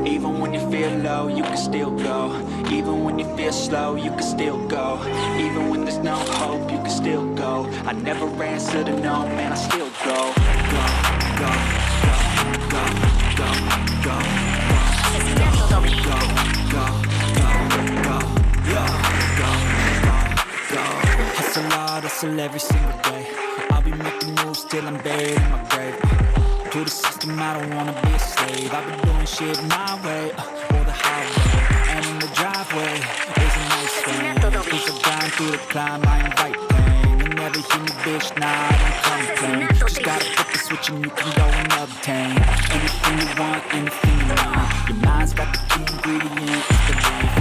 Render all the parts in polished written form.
Even when you feel low, you can still go. Even when you feel slow, you can still go. Even when there's no hope, you can still go. I never answer to no, man, I still go. Go, go, go, go, go, go, go, go, go. Hustle hard, hustle every single day. I'll be making moves till I'm buried in my grave. To the system, I don't wanna be a slave. I've been doing shit my way, or the highway. And in the driveway, there's a nice thing. Cause I grind through the climb, I invite pain. You never hear me, bitch, nah, I don't complain. Just gotta flip the switch and you can go and obtain anything you want, anything you need. Your mind's got the key ingredient, it's belief.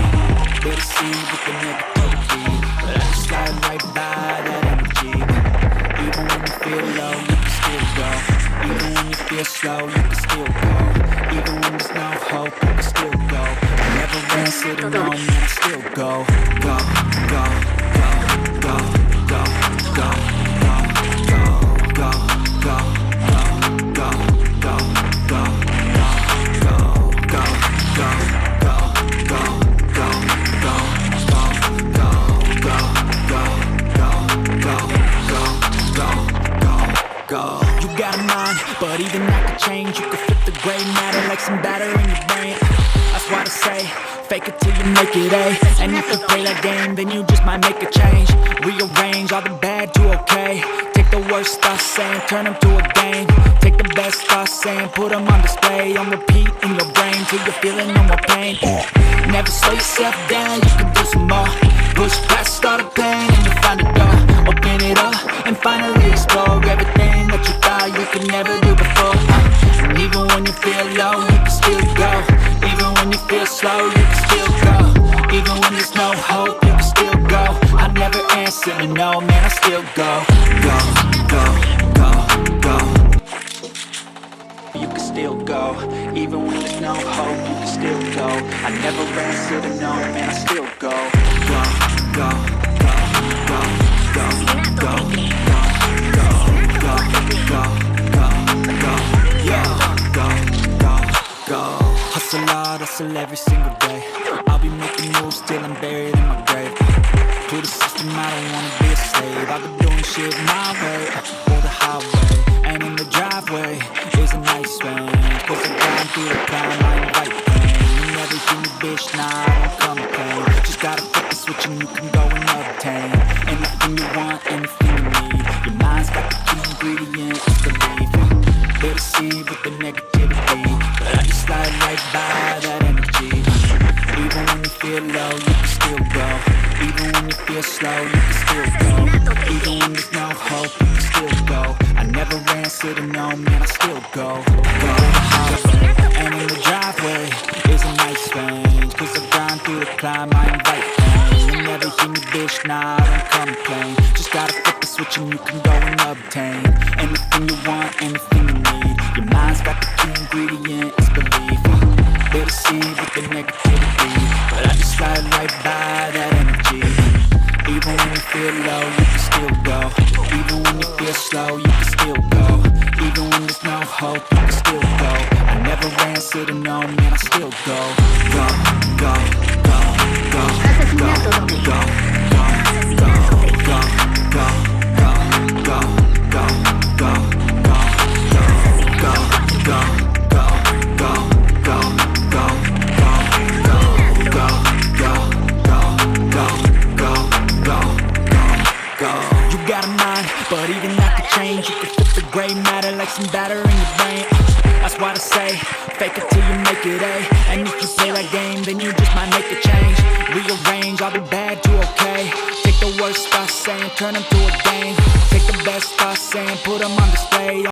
Better see with the negativity, but I just slide right by that energy. Even when you feel low, you can still go. Even when you feel slow, you can still go. Even when there's no hope, you can still go. I never answer to no, man, I still go. Go, go, go, go, go, go, go, go, go, go, go, go, go, go, go, go. You got a mind, but even that could change. You could flip the gray matter like some batter in your brain. That's why I say, fake it till you make it A. And if you play that game, then you just might make a change. Rearrange all the bad to okay. Take the worst thoughts saying, turn them to a game. Take the best thoughts saying, put them on display. On repeat in your brain till you're feeling no more pain. Never slow yourself down, you can do some more. Push past all the pain and you find a door. Open it up and finally explore everything that you thought you could never do before. And even when you feel low, you can still go. Even when you feel slow, you can still go. Even when there's no hope, you can still go. I never answer to no, man, I still go. Go, go, go, go. You can still go. Even when there's no hope, you can still go. I never answer to no, man, I still go. Go, go, go, go, go, go, go, go, go, go, go, go, go, go. Hustle hard, hustle every single day. I'll be making moves till I'm buried in my grave. To the system, I don't wanna be a slave. I've been doing shit my way, or the highway. And in the driveway, there's a nice range. Cause I grind through the climb, I invite pain. You never hear me, bitch, nah, I don't complain. Just gotta flip the switch and you can go and obtain anything you want, anything you need. Your mind's got the key ingredient, it's belief. Better see with the negativity, but I just slide right by that energy. Even when you feel low, you can still go. Even when you feel slow, you can still go. Even when there's no hope, you can still go. I never answer to no, man, I still go. Go to the highway, and in the driveway is a nice range. Cause I grind through the climb, I invite pain. You never hear me, bitch, nah, I don't complain. Just gotta flip the switch and you can go and obtain anything you want, anything you need. Your mind's got the key ingredient, it's belief. Better see with the negativity, but I just slide right by that energy. Even when you feel low, you can still go. Even when you feel slow, you can still go. Even when there's no hope, you can still go. I never answer to no, man, I still go. Go, go, go, go, go, go, go, go, go, go, go, go, go, go, go, go, go. But even that could change. You can flip the gray matter like some batter in your brain. That's why I say, fake it till you make it A. And if you play that game, then you just might make a change. Rearrange all the bad to okay. Take the worst thoughts saying, turn them to a